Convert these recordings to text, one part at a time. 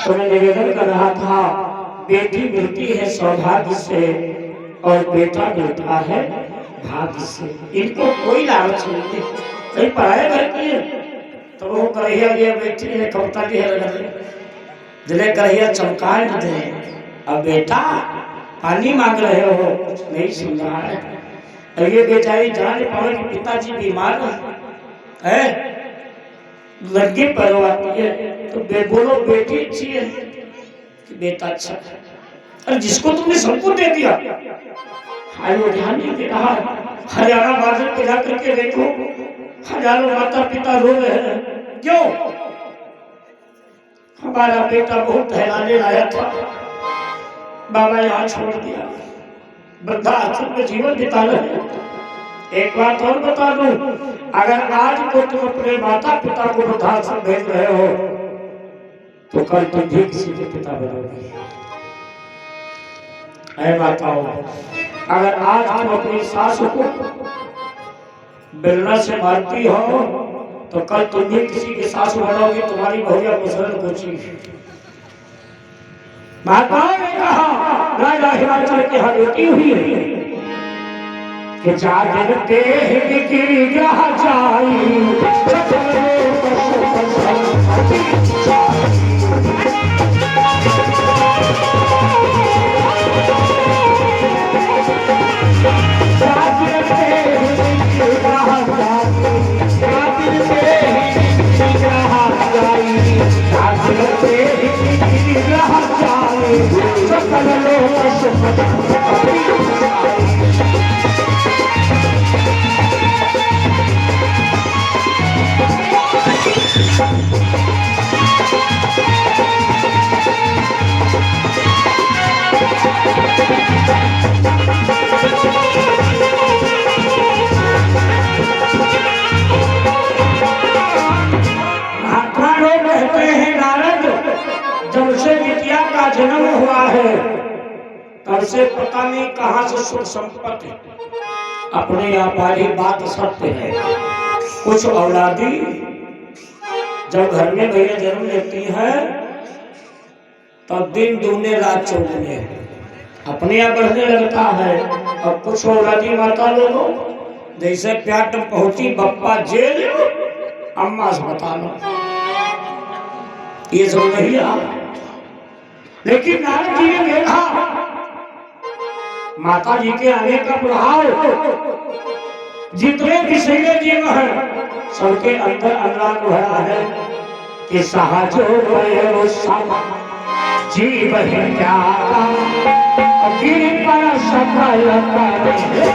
तो मैं निवेदन कर रहा था, बेटी मिलती है सौभाग्य से और बेटा मिलता है भाग्य से। इनको कोई लालच नहीं है। कहीं पढ़ाए घर की है तो वो करहिया गया बेटी है कविता की है जिले करहिया चमकाए न दे। अब बेटा पानी मांग रहे हो नहीं सुन रहा है। और ये बेचारी जान पावे कि पिताजी बीमार है, लड़की परवाती है तो बोलो बेटी अच्छी है कि बेटा अच्छा है। और जिसको तुमने सबको दे दिया हाय वो ध्यान नहीं दे रहा। हजारों बाजार पे जाकर के देखो, हजारों माता पिता रो रहे हैं। क्यों? हमारा बेटा बहुत टहलाने लाया था, बाबा यहाँ छोड़ दिया, वृद्धाश्रम में जीवन बिता रहे हैं। एक बात और बता दूं, अगर आज को तुम अपने माता पिता को वृद्धाश्रम भेज रहे हो तो कल तुम भी किसी के पिता बनोगे। ऐ माताओं, अगर आज तुम अपनी सास को बेलना से मारती हो तो कल तुम भी किसी की सास बनोगे। तुम्हारी बहुया मुसलन पूछी। महात्माओं ने कहा, राजा हिमाचल की हड्डी हुई है कि जागर देह की ग्रह जाई जन्म हुआ है तब से पता नहीं कहां से सुख संपत्ति अपने आप वाली बात सत्य है। कुछ औलादी जब घर में भैया जन्म लेती है तब दिन दूने रात चौगुने अपने आप बढ़ने लगता है। और कुछ औलादी माता लोगों जैसे प्यार पहुंची बप्पा जेल अम्मा से बता लो ये सब नहीं आ। लेकिन नारद जी ने देखा माता जी के आने का प्रभाव जितने भी शैले जीव हैं सबके अंदर अनुराग भरा है कि सहजो वयो सम जीव है त्यागा गिर पर सफल करे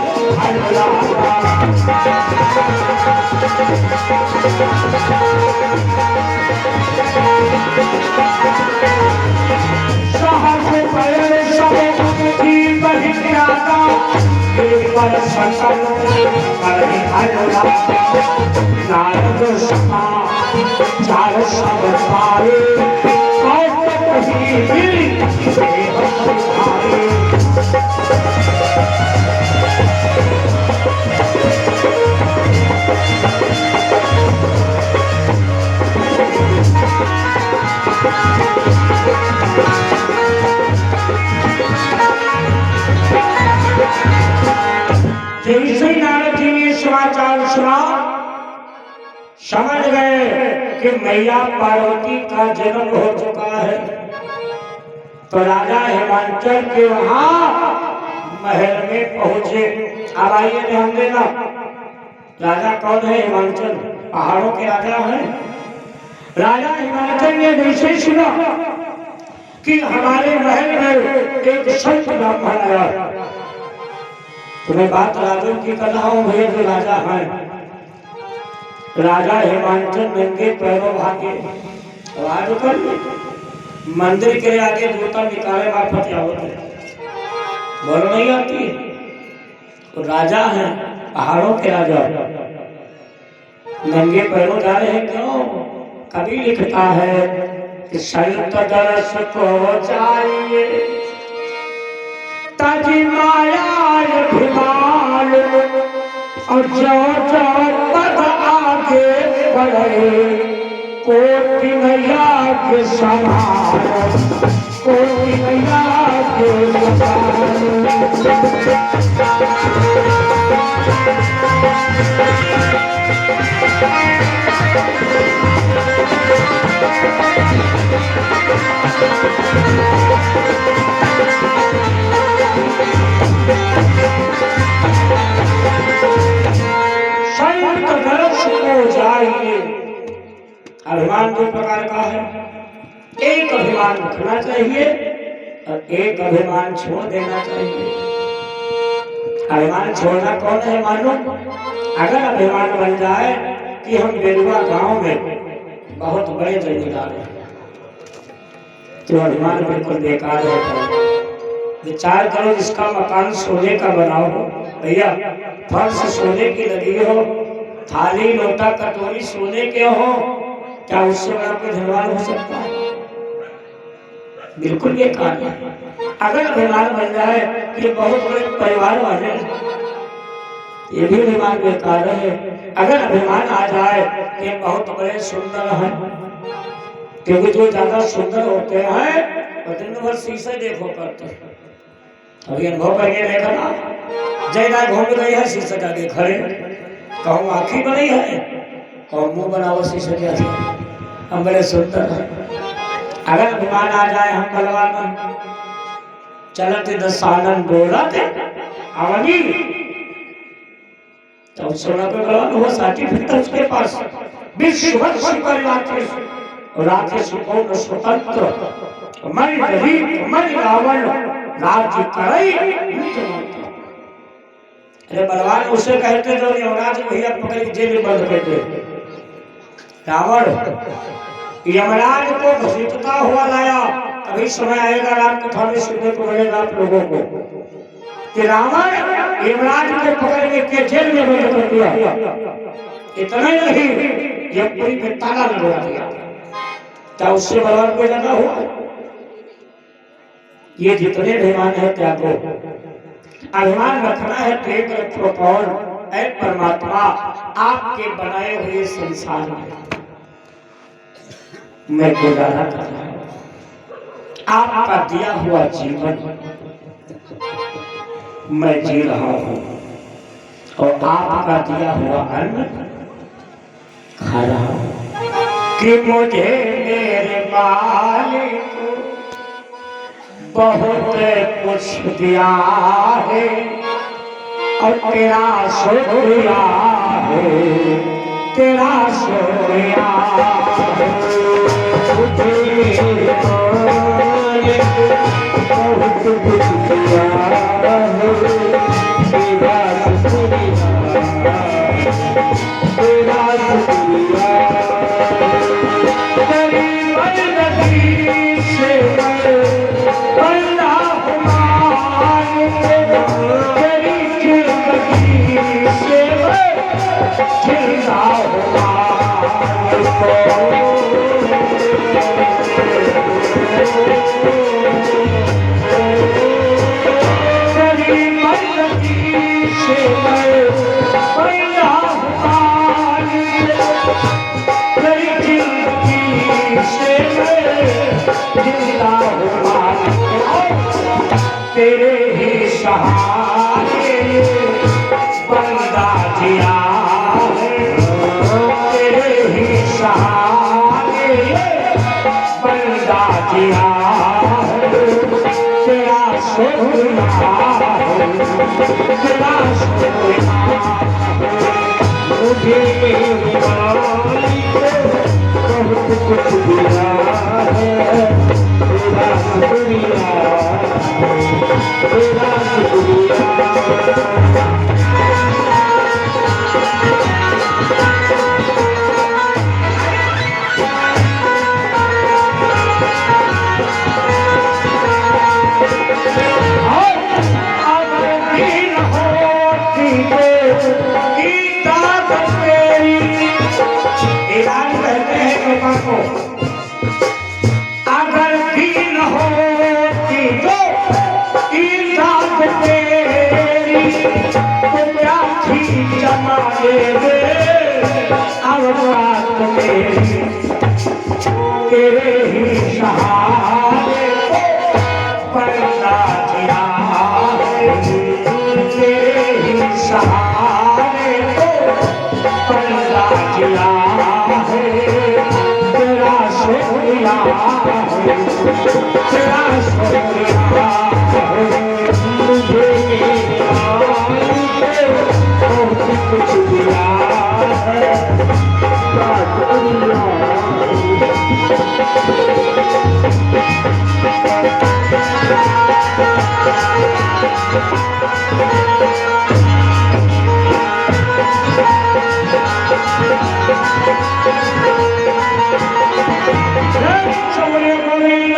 नारद सखा चार सब पारे जैसे नारद जी ने समाचार सुना समझ गए कि मैया पार्वती का जन्म हो चुका है। तो राजा हिमाचल के वहां महल में पहुंचे। अब आइए ध्यान देना, राजा कौन है? हिमाचल पहाड़ों के राजा हैं। राजा हिमाचल ने जैसे सुना कि हमारे महल में एक संत ब्राह्मण आया। तुम्हें बात राजों की कथाओं में जो राजा है, राजा हिमाचल नंगे पैरों भागे राज कर मंदिर के आगे जूता निकाले वापस आओगे बोल नहीं आती। तो राजा है पहाड़ों के राजा नंगे पैरों जा रहे हैं। क्यों? कभी लिखता है कि संत दरस को चाहिए ताकि माया अभिमान और जो जो पद आगे बढ़े कोटि नैया के समान, कोटि नैया के संत दर्श को जाइए। अभिमान दो प्रकार का है, एक अभिमान रखना चाहिए और एक अभिमान छोड़ देना चाहिए। अभिमान छोड़ना कौन है मानो? अगर अभिमान बन जाए कि हम बेलुआ गांव में बहुत बड़े जमींदार हैं, तो अभिमान बिल्कुल बेकार होता है। विचार करो, जिसका मकान सोने का बना हो, भैया फर्श सोने की लगी हो, थाली लोटा कटोरी सोने के हो, क्या उससे बड़ा कोई धनवान हो सकता है? बिल्कुल बेकार है। अगर अभिमान बन जाए कि बहुत बड़े परिवार वाले, ये भी अभिमान बेकार है। अगर अभिमान आ जाए कि बहुत बड़े सुंदर हैं, क्योंकि जो ज्यादा सुंदर होते हैं वो दिन भर शीशे देखो करते हैं। अभी अनुभव करके देखा ना, जयदा घूम गई है शीशे का देख खड़े, कहूँ आँखी बनी है, कहूँ मुँह बनाओ शीशे के आगे, हम बड़े सुंदर हैं। अगर अभिमान आ जाए हम बलवान चलते दसानन बोलत अवनी, तो सोना पे बलवान वो सर्टिफिकेट उसके पास, विश्ववत्स परिवार राकेश कौन स्वतंत्र मन रही मन रावण राज्य करई। अरे बलवान उसे कहते जो यमराज भैया पकड़ के जेल में बंद करते। रावण यमराज को घसीटता हुआ लाया। कभी समय आएगा राम कथा में सुनने को मिलेगा आप लोगों को कि रावण यमराज को पकड़ के जेल में बंद कर दिया। इतना ही नहीं, यमपुरी में ताला लगा दिया। क्या उससे बलवान को ज्यादा हुआ? ये जितने अभिमान है त्यागो। अभिमान रखना है तो एक रखो कौन? ऐ परमात्मा, आपके बनाए हुए संसार में मैं गुजारा कर रहा हूं, आपका दिया हुआ जीवन मैं जी रहा हूं और आपका दिया हुआ अन्न खा रहा हूं कि मुझे मेरे मालिक बहुत कुछ दिया है और तेरा शुक्रिया है, तेरा शुक्रिया मुझे बहुत कुछ दिया है, तेरा शुक्रिया, तेरा शुक्रिया। तेरी मदद से तेरे ही सहारे बंदा जिया है, तेरे ही सहारे बंदा जिया है, तेरा शुक्रिया है, तेरा शुक्रिया मुझे मेरे मालिक बहुत कुछ दिया है, तेरा शुक्रिया, तेरा शुक्रिया। अगर दीन होती तो इजाद तेरी, तो क्या थी जमाने में तेरे ही सहारे पलना जिया है, तेरे ही सहारे पलना जिया है, तेरा शुक्रिया है, तेरा शुक्रिया है, मुझे कुछ दिया है,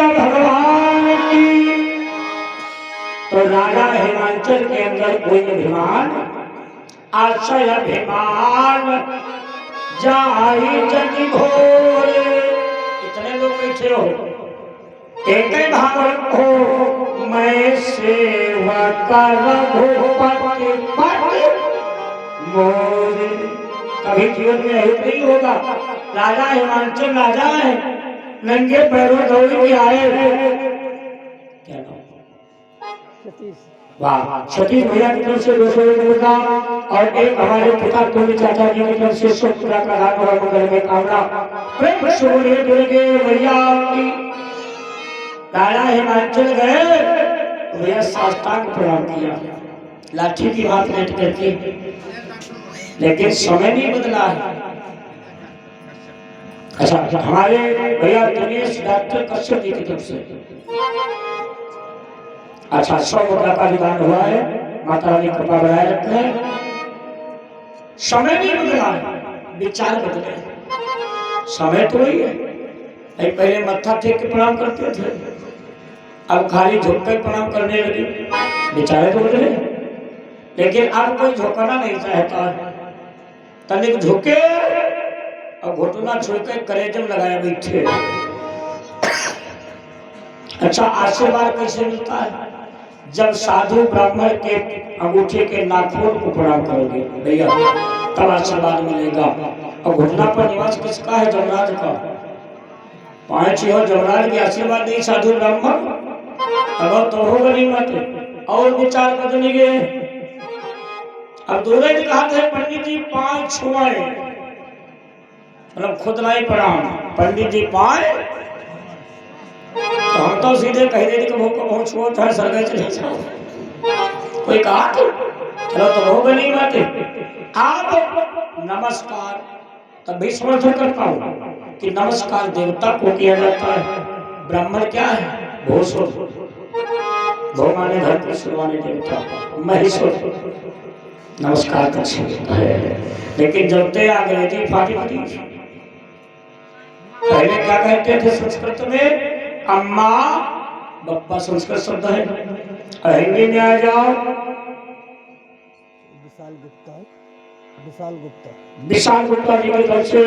भगवान की। तो राजा हिमाचल के अंदर कोई अभिमान आशय अभिमान जाई जनि भोरे। इतने लोग बैठे हो, एक ही भाव हो, मैं सेवक रघुपति पति मोरे। कभी जीवन में ऐसा नहीं होगा। राजा हिमाचल राजा है, नंगे पैरों दौड़ के आए। क्या नाम? वाह, सतीश भैया की तरफ से 200 रुपया और एक हमारे पिता टोली चाचा जी की तरफ से 100 रुपया का दान और मंगल में कामना। प्रेम से बोलिए दुर्गे भैया की। राजा हिमाचल गए, भैया साष्टांग प्रणाम किया, लाठी की बात लेट करके, लेकिन समय नहीं बदला है। अच्छा, हमारे भैया दिनेश डॉक्टर कश्यप जी की तरफ से अच्छा 100 रुपया का दान हुआ है। माता रानी कृपा बनाए रखे। समय नहीं बदला है, विचार बदले। समय तो वही है। पहले मत्था टेक के प्रणाम करते थे, अब खाली झुक कर प्रणाम करने लगे। विचार तो बदले, लेकिन अब कोई झुकना नहीं चाहता। तनिक झुके और घुटना छुड़कर कलेजम लगाया बैठे। अच्छा, आशीर्वाद कैसे मिलता है? जब साधु ब्राह्मण के अंगूठे के नाखून को प्रणाम करोगे भैया, तब आशीर्वाद मिलेगा। और घुटना पर निवास किसका है? जमराज का। 5 हो जमराज की आशीर्वाद नहीं साधु ब्राह्मण, अब तो होगा नहीं मत। और विचार बदलेंगे। अब दूल्हे ने कहा था पंडित जी 5 छुआए, मतलब खुद नहीं प्रणाम, पंडित जी 5। तो हम तो सीधे कह देते कि वो छुओ चाहे सरगे चले जाओ। कोई कहा तो चलो तो होगा नहीं बातें। आप नमस्कार तब भी समर्थन करता हूँ कि नमस्कार देवता को किया जाता है। ब्राह्मण क्या है? भोसो, भो माने घर के सुरवाने देवता, महेश्वर नमस्कार कर सकता है। लेकिन जब ते अंग्रेजी फाटी फाटी, पहले क्या कहते थे संस्कृत में? अम्मा बप्पा संस्कृत शब्द है। हिंदी में आ जाओ, विशाल गुप्ता जी की तरफ से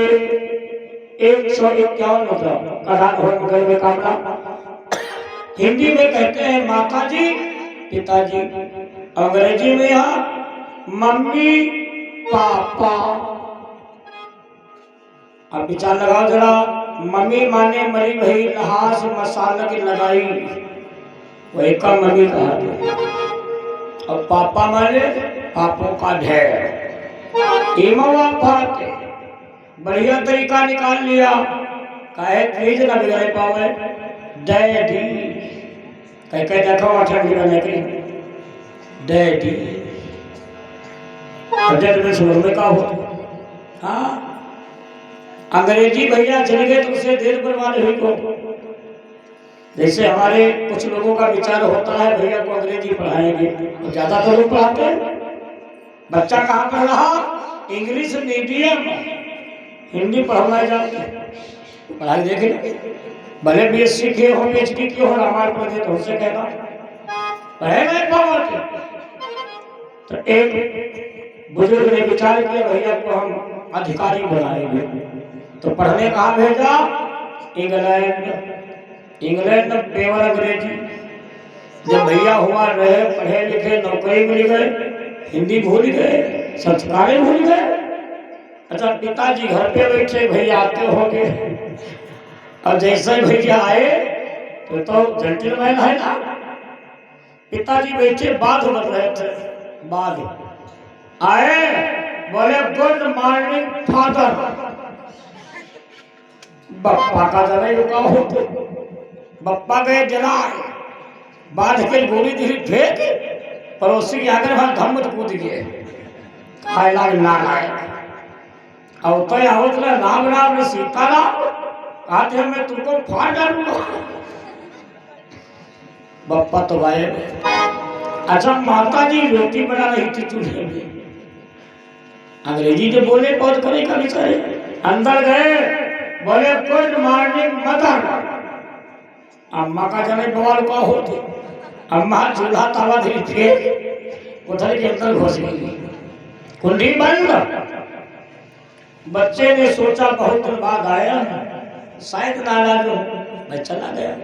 151 रुपया का दान और मंगल में कामना। हिंदी में कहते हैं माता जी, पिताजी। अंग्रेजी में यहाँ मम्मी पापा। अब विचार लगाओ जरा। मम्मी माने मरी भई लहास मसाला की लगाई, वही का मम्मी कहा। और पापा माने पापों का ढेर। बढ़िया तरीका निकाल लिया, काहे तेज ना बिगड़े पावे। डैडी कह कह देखो 8 बिगड़ने के डैडी। डैडी में समझ में का हो? हाँ, अंग्रेजी भैया चले गए तो उसे देर बर्बाद हुई को। जैसे हमारे कुछ लोगों का विचार होता है भैया को अंग्रेजी पढ़ाएंगे, तो ज्यादा तो लोग पढ़ाते हैं। बच्चा कहाँ पढ़ रहा? English medium. हिंदी पढ़ाना जाते पढ़ाई देखे, भले BSc के हो, PhD के हो, रामायण पढ़े तो उससे कहना पढ़े नहीं पाते। तो एक बुजुर्ग ने विचार किया भैया को हम अधिकारी बनाएंगे, तो पढ़ने कहाँ भेजा? इंग्लैंड में पेवर अंग्रेजी। जब भैया हुआ रहे, पढ़े लिखे, नौकरी मिल गए, हिंदी भूल गए, संस्कार भूल गए। अच्छा, पिताजी घर पे बैठे, भैया आते होंगे और जैसे ही भैया आए तो जेंटलमैन है ना, पिताजी बैठे बाध बन रहे थे, बाध आए, बोले गुड मॉर्निंग फादर। बप्पा का जरा रुका हो, बप्पा गए जलाए, बाध के गोली धीरे फेंक, पड़ोसी के आगे वहां धम्म कूद गए, खाए लाग नारायण। और तो आवत ना राम राम ने सीताराम, कहते हैं मैं तुमको फाड़ डालूंगा। बप्पा तो गायब। अच्छा, माता जी रोटी बना रही थी चूल्हे में, अंग्रेजी जो बोले बहुत करे कभी करे, अंदर गए, बोले गुड मॉर्निंग मदर। अम्मा का जने बवाल का होती, अम्मा चूल्हा तवा धीरे फेंक उधर के अंदर घुस गई, कुंडी बंद। बच्चे ने सोचा बहुत दिन बाद आया, शायद नाराज हो, मैं चला गया।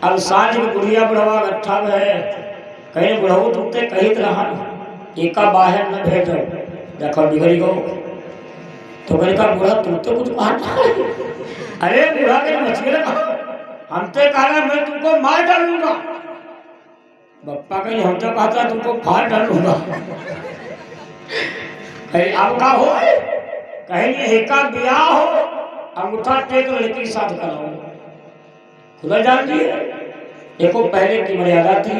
अब सांझ में बुढ़िया बुढ़वा गट्ठा में है, कहीं बुढ़ऊ तुमते कहीं रहा एका बाहर न भेजो, देखो बिगड़ी गो। तो मैंने कहा बुढ़ा तुम तो कुछ कहा, अरे बुढ़ा के मछली हमसे कहा मैं तुमको मार डालूंगा। बप्पा कहीं हम तो कहता तुमको फाड़ डालूंगा। कहीं अब का हो, कहीं एका ब्याह हो, अंगूठा टेक लड़की के साथ कराओ, खुदा जान दिए। देखो पहले की मर्यादा थी,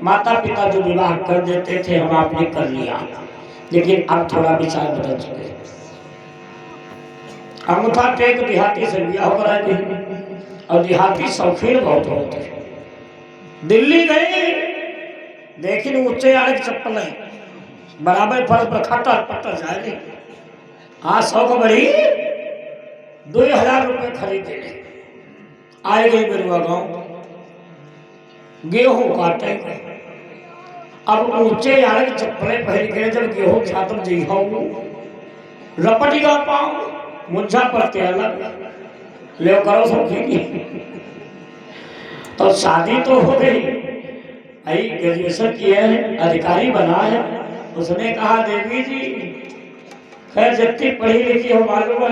माता पिता जो विवाह कर देते थे हम आपने कर लिया, लेकिन अब थोड़ा विचार बदल चुके। अंगूठा टेक देहाती से ब्याह करा दी, और देहाती शौकीन बहुत होते। दिल्ली गई, लेकिन ऊंचे आड़े चप्पल नहीं, बराबर फर्श पर खटर पटर जाएगी। हाँ, शौक बड़ी 2000 रुपये खरीदे, आए गई बेरुआ गांव, गेहूं काटे। अब ऊंचे यार की चप्पलें पहन के जब गेहूं छात्र जी हो, रपटी का पाँव मुझा पड़ते अलग ले करो सब खेती। तो शादी तो हो गई, भाई ग्रेजुएशन किए हैं, अधिकारी बना है। उसने कहा देवी जी खैर जितनी पढ़ी लिखी हो मालूम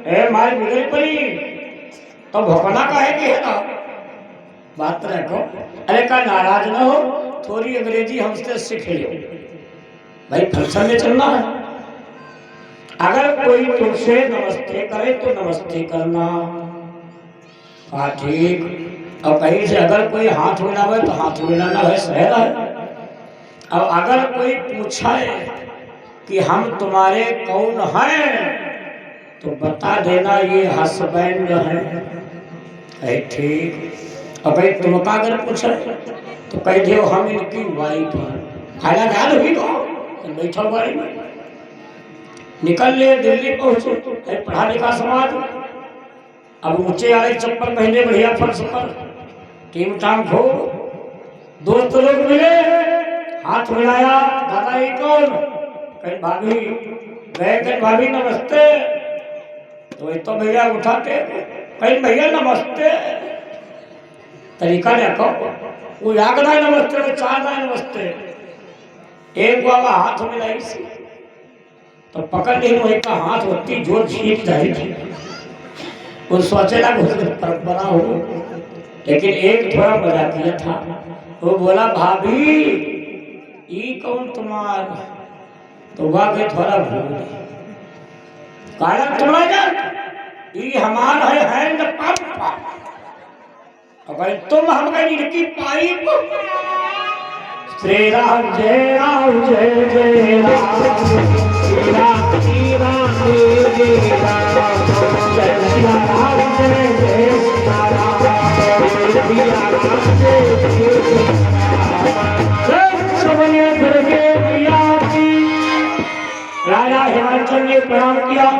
है मार बिगड़ पड़ी तो भोपना का है कि है ना, बात रखो। अरे का नाराज ना हो, थोड़ी अंग्रेजी हमसे सीख लो, भाई फंक्शन में चलना है। अगर कोई तुमसे नमस्ते करे तो नमस्ते करना, हाँ ठीक। और कहीं से अगर कोई हाथ मिलावे तो हाथ मिलाना है, सहरा है। और अगर कोई पूछे कि हम तुम्हारे कौन हैं तो बता देना ये हस्बैंड है, ठीक। और भाई तुमका अगर पूछे तो कह दो हम इनकी वाइफ हैं। खाना ख्याल हुई तो बैठा बारी में निकल ले, दिल्ली पहुंचे, पढ़ा लिखा समाज। अब ऊंचे आए चप्पल पहने बढ़िया फर्श पर, टीम टाम खो, दोस्त लोग मिले, हाथ मिलाया, दादा ये कौन, कहीं भाभी गए, कहीं भाभी नमस्ते, तो भैया उठाते, कहीं भैया नमस्ते। तरीका देखो, वो याद ना नमस्ते, चार ना नमस्ते, एक बाबा हाथ मिलाई सी तो पकड़ ली, वही का हाथ होती जोर छीट जाती थी। वो सोचेला बना हो, लेकिन एक थोड़ा मजा किया था। वो बोला भाभी ये कौन तुम्हार, तो वह थोड़ा भूल कारण तुम्हारा ये हमारा है हैंड पंप, अगर तुम हम कहीं इनकी पाइप। श्री राम जय राम जय जय राम, श्री राम जय राम जय राम, जय सिया राम जय जय सिया राम, जय सिया राम जय जय राम। राजा हिमाचल ने प्रणाम किया,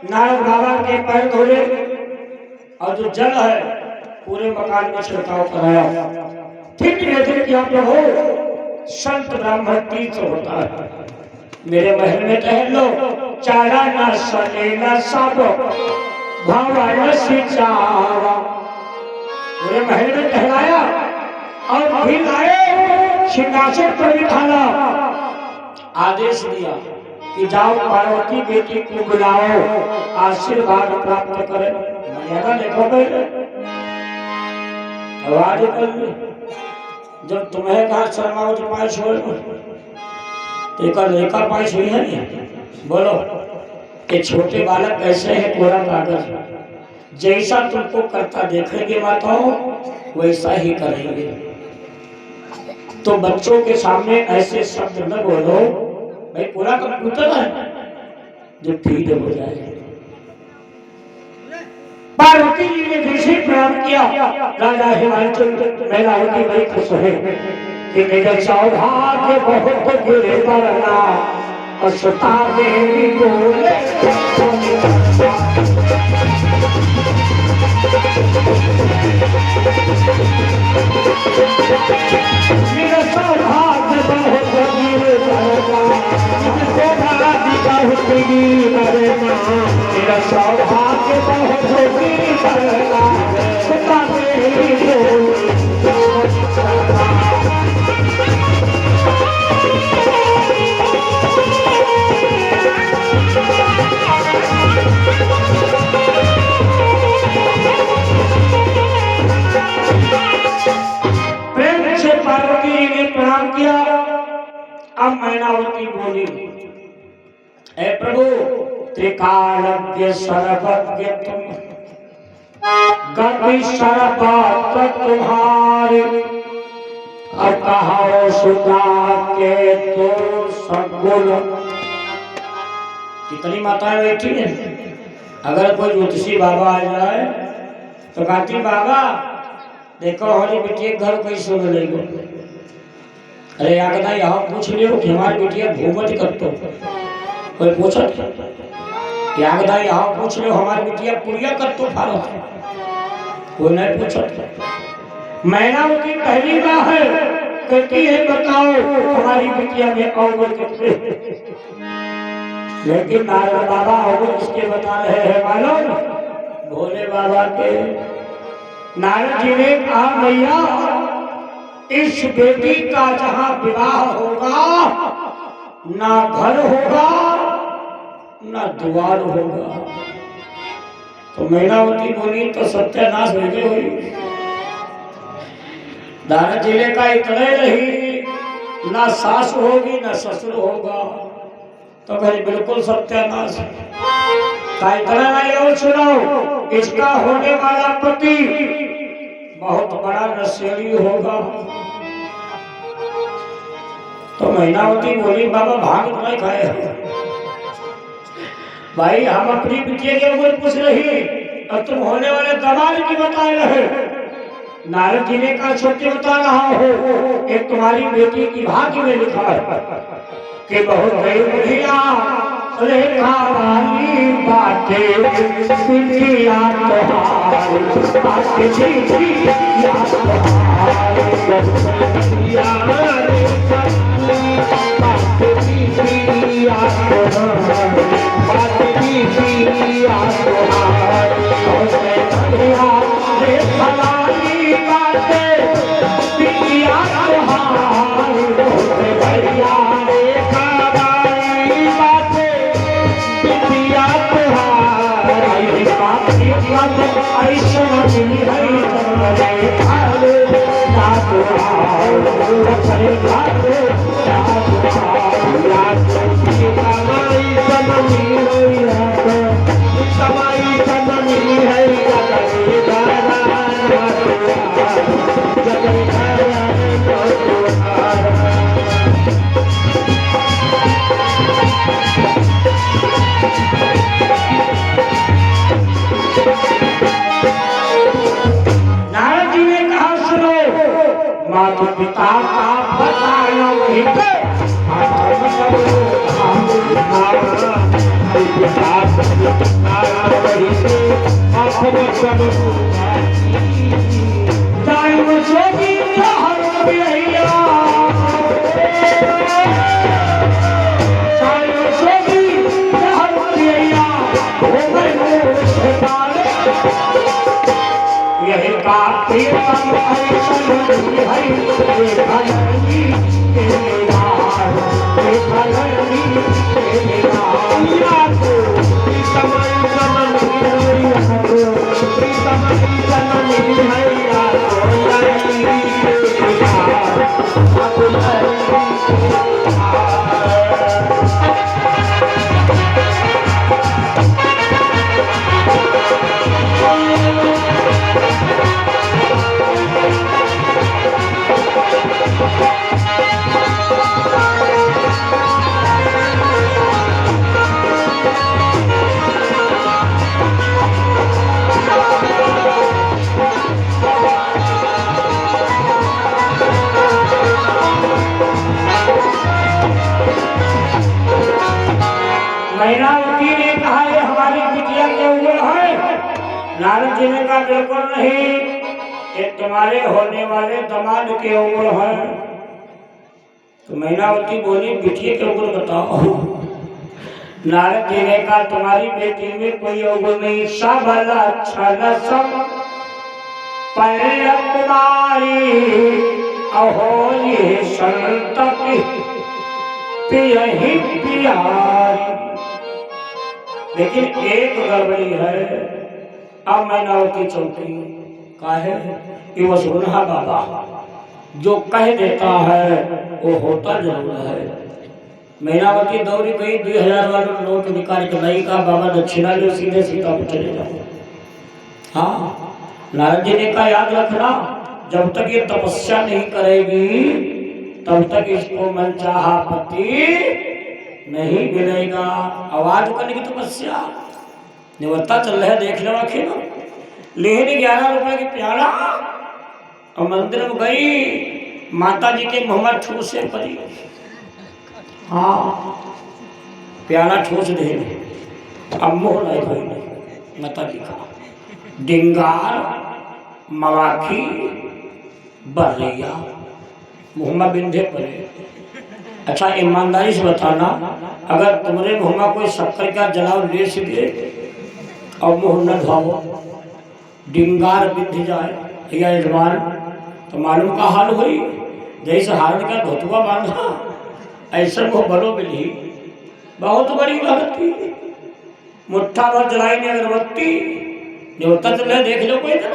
नारद बाबा के पैर धोले और जो जल है पूरे मकान में छिड़काव कराया। फिर निवेदन किया प्रभु संत ब्राह्मण तीर्थ होता है, मेरे महल में टहलो, चारा ना सले ना साबो भावा न सिंचावा। पूरे महल में टहलाया और फिर आए सिंहासन पर बिठाना, आदेश दिया कि जाओ पार्वती बेटी को बुलाओ, आशीर्वाद प्राप्त करें। ज्यादा देखो आवाज जब तुम्हें कहा शर्माओ तो पाँच छोड़ तो एक रेखा पाँच हुई है नहीं। बोलो ये छोटे बालक कैसे है, कोरा कागज जैसा तुमको करता देखेंगे माताओं वैसा ही करेंगे। तो बच्चों के सामने ऐसे शब्द न बोलो, भाई पूरा कंप्यूटर है जो फीड हो जाए। पार्वती जी ने दूसरी प्रणाम किया। राजा हिमांचल महिलावती बड़ी खुश है कि मेरे सौभाग्य बहुत गिरे बरना और सुता देवी बोले मेरा सौभाग्य बहुत गिरे बरना मेरा सौभाग्य बहुत गिरे बरना सुता देवी बोले पार्वती जी ने प्रणाम किया। अब मैनावती बोली, हे प्रभु त्रिकालज्ञ सर्वज्ञ तुम गति सर्वत तुम्हारे अब कहो सुधा के तो सगुण। कितनी माताएं बैठी है, अगर कोई ज्योतिषी बाबा आ जाए तो कहती बाबा देखो हमारी बेटी घर कैसे मिलेगा। अरे आगदा यहाँ पूछ लियो कि हमारी बेटिया घूमत करतो कोई पूछत आगदा यहाँ पूछ लियो हमारी बेटिया पुड़िया करतो फारत कोई नहीं पूछत। मैनावती पहली बार है कहती है बताओ हमारी बेटिया में अवगुण कितने, लेकिन नारद बाबा अवगुण किसके बता रहे हैं मालूम, भोले बाबा के। नारद जी ने कहा भैया इस बेटी का जहां विवाह होगा ना घर होगा ना द्वार होगा। तो मैनावती बोली तो सत्यानाश भेजे हुई। नारद जी ने कहा इतने रही ना सास होगी ना ससुर होगा। तो भाई बिल्कुल सत्यानाश का इतना नहीं। और सुनो इसका होने वाला पति बहुत बड़ा नशेड़ी होगा। तो मैनावती बोली बाबा भाग नहीं खाए भाई हम अपनी बिटिया के ऊपर पूछ रही और तुम होने वाले दमाद की बता रहे। नारद जी ने कहा छोटे बता रहा हो एक तुम्हारी बेटी की भाग्य में लिखा है कि बहुत बड़ी बुढ़िया रेखा वाली बातें बिटिया माता पिता का बताना वही पे यही का प्रीतम है प्रीतम की जननी मैया मैनावती ने कहा ये हमारी बिटिया के ऊपर है। नारद जी ने कहा बिल्कुल नहीं, ये तुम्हारे होने वाले दामाद के ऊपर है। तो मैनावती बोली बिटिया के ऊपर बताओ। नारद जी ने कहा तुम्हारी बेटी में कोई ऊपर नहीं, सब अच्छा न सब कुमारी अहो ये संतति पियहि पियारी। लेकिन एक गड़बड़ी है, अब मैनावती चौकी का है कि वो सुनहा बाबा जो कह देता है वो होता जरूर है। मैनावती दौड़ी गई, 2000 वाला नोट निकाल के नहीं कहा बाबा दक्षिणा लो, सीधे सीता पे चले जाओ। हाँ, नारद जी ने कहा याद रखना, जब तक ये तपस्या नहीं करेगी तब तक इसको मनचाहा पति नहीं मिलेगा। आवाज करने की तपस्या निवर्ता चल रहा है, देख लो आखिर लेने 11 रुपए की प्याला और मंदिर में गई, माता जी के मुहम्मद ठूस से पड़ी। हाँ, प्याला ठूस दे अब मोह नहीं कोई माता जी का डिंगार मवाखी बर्रिया मुहम्मद बिंधे पड़े। अच्छा ईमानदारी से बताना, अगर तुम्हारे मुहम्मा कोई शक्कर का जलाव ले सके और मुँह न धोवो, डिंगार बिंध जाए या यजमान, तो मालूम का हाल हुई जैसे हारण का धोतुआ बांधा ऐसा वो बलो बिली। बहुत बड़ी भक्ति, मुट्ठा भर जलाई ने अगरबत्ती, देवता चल देख लो कोई तो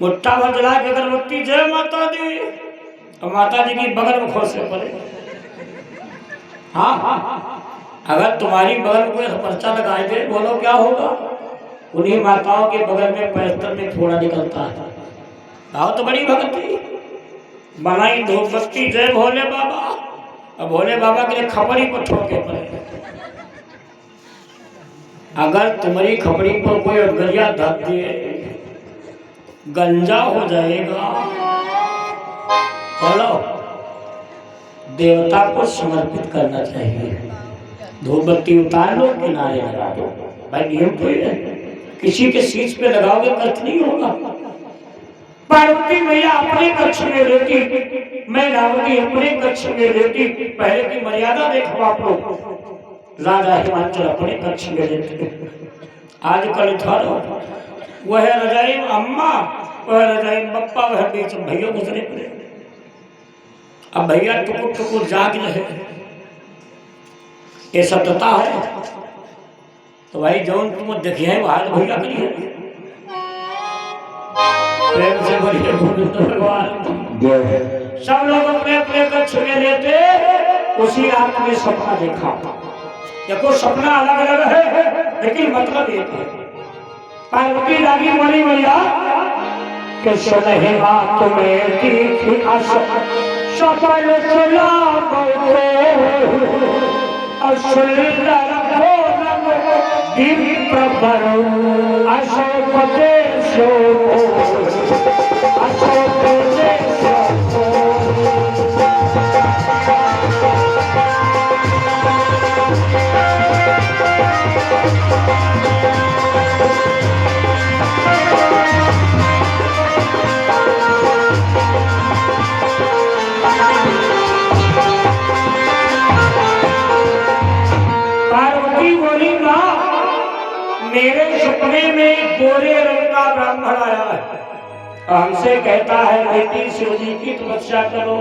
मुट्ठा भर जला के अगरबत्ती, जय माता दी, और माता जी की बगल में खोसे पड़े। हाँ, अगर तुम्हारी बगल में कोई पर्चा लगाए दे, बोलो क्या होगा? उन्हीं माताओं के बगल में पैस्तर में थोड़ा निकलता है। बहुत तो बड़ी भक्ति बनाई धूप बत्ती, जय भोले बाबा, और भोले बाबा के लिए खपड़ी को ठोके पड़े। अगर तुम्हारी खपड़ी पर कोई अगरिया धर दिए गंजा हो जाएगा। बोलो, देवता को समर्पित करना चाहिए। धूप बत्ती उतार लो, किनारे लगा दो, भाई नियम तो है, किसी के शीश पे लगाओगे कष्ट नहीं होगा। पार्वती मैया अपने कक्ष में रहती, मैनावती अपने कक्ष में रहती। पहले की मर्यादा देखो आप लोग, राजा हिमाचल अपने कक्ष में रहते, आजकल था वह रजाई अम्मा, वह रजाई पप्पा, वह बीच भैया गुजरे पड़े। अब भैया टुकुर टुकुर जाग रहे, ये सत्यता है। तो भाई जौन तुम देखिए वहां भैया करिए, प्रेम से बोलिए भगवान। सब लोग अपने अपने कक्ष में लेते, उसी रात में सपना देखा। देखो सपना अलग अलग है लेकिन मतलब एक है। पार्वती लागी बोली भैया कि सुनहि बात में की सफल चला असुंदर दीप पर अशोक देशो अशोक देशो। मेरे सपने में गोरे रंग का ब्राह्मण आया है, हमसे कहता है बेटी शिव जी की तपस्या करो।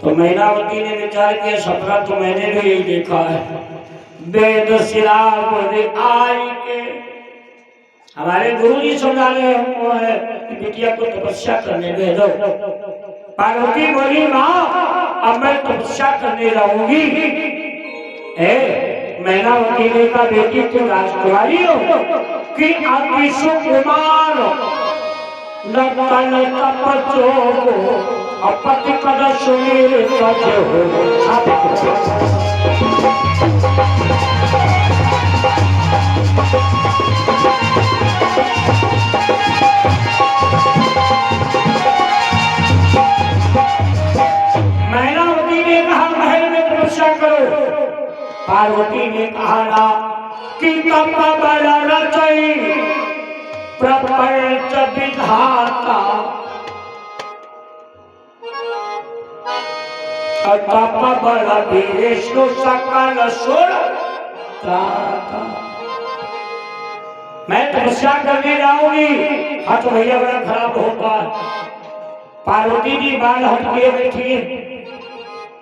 तो मैनावती ने विचार किया सपना तो मैंने भी यही देखा है, वेद शिला आई के हमारे गुरु जी समझा रहे हमको है कि बिटिया को तपस्या करने दे दो। पार्वती बोली माँ अब मैं तपस्या करने जाऊंगी। मैनावती ने कहा बेटी तुम राजकुमारी हो कि अति सुकुमार नतन तपचो अपति पद सुनील तज हो। मैनावती ने कहा महल में तपस्या करो। पार्वती ने कहा ना कि तप बल रचई प्रपंच विधाता तप बल विष्णु सकल सुर त्राता। मैं तपस्या करने जाऊंगी। हाथ भैया बड़ा खराब होता। पार्वती जी बाल हट के बैठी।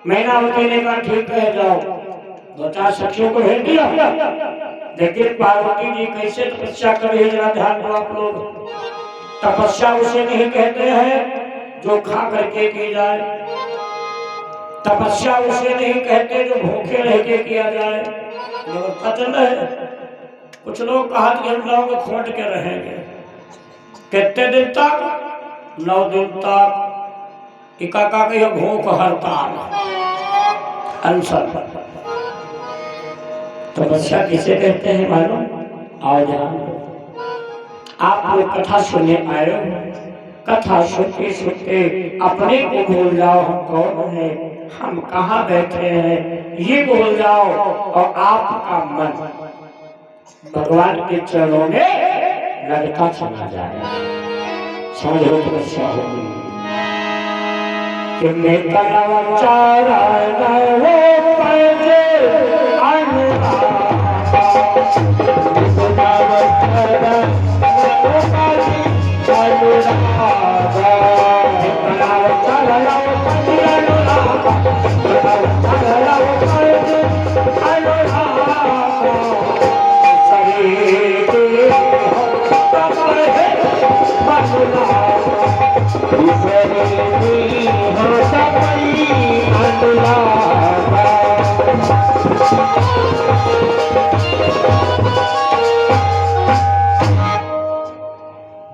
मैनावती ने कहा ठीक है जाओ। दो चार सखियों को भेज दिया। लेकिन पार्वती जी कैसे तपस्या कर रही है जरा ध्यान दो आप लोग। तपस्या उसे नहीं कहते हैं जो खा करके की जाए। तपस्या उसे नहीं कहते जो भूखे रह के किया जाए। व्यवस्था चल रहा है। कुछ लोग कहा कि हम लोग खोट के रहेंगे कितने दिन तक 9 दिन तक का भूख हड़ताल अनशन। तपस्या किसे कहते हैं मालूम? आओ ध्यान आप लोग कथा सुनने आए हो। कथा सुनते सुनते अपने को भूल जाओ हम कौन है, हम कहाँ बैठे हैं ये भूल जाओ और आपका मन भगवान के चरणों में लगता चला जाए। समझो तपस्या होगी कि मैं कलव चारा वो पैजे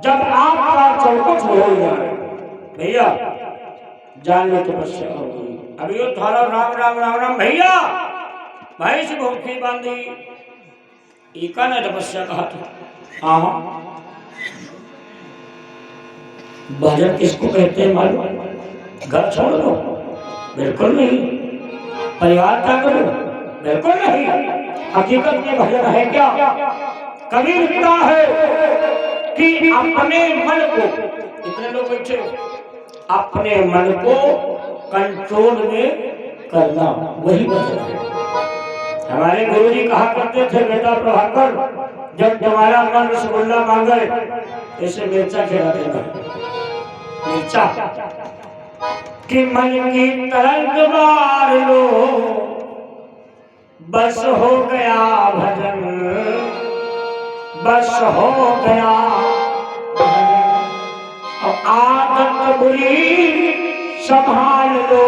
जब आपका चौकट हो जाए भैया जान लो तपस्या होगी। अभी यो थारा राम राम राम राम भैया भाई से भूखी बांधी इका ने तपस्या कहा था। हाँ भजन किसको कहते हैं मालूम? घर छोड़ दो बिल्कुल नहीं। परिवार क्या करो बिल्कुल नहीं। हकीकत में भजन है क्या? कभी लिखता है कि अपने मन को, इतने लोग बैठे हो, अपने मन को कंट्रोल में करना वही भजन है। हमारे गुरुजी कहा करते थे बेटा प्रभाकर जब तुम्हारा मन रसगुल्ला मांगे ऐसे मिर्चा खिला देना। मिर्चा कि मन की तरंग मार लो बस हो गया भजन, बस हो गया और आदत बुरी संभाल लो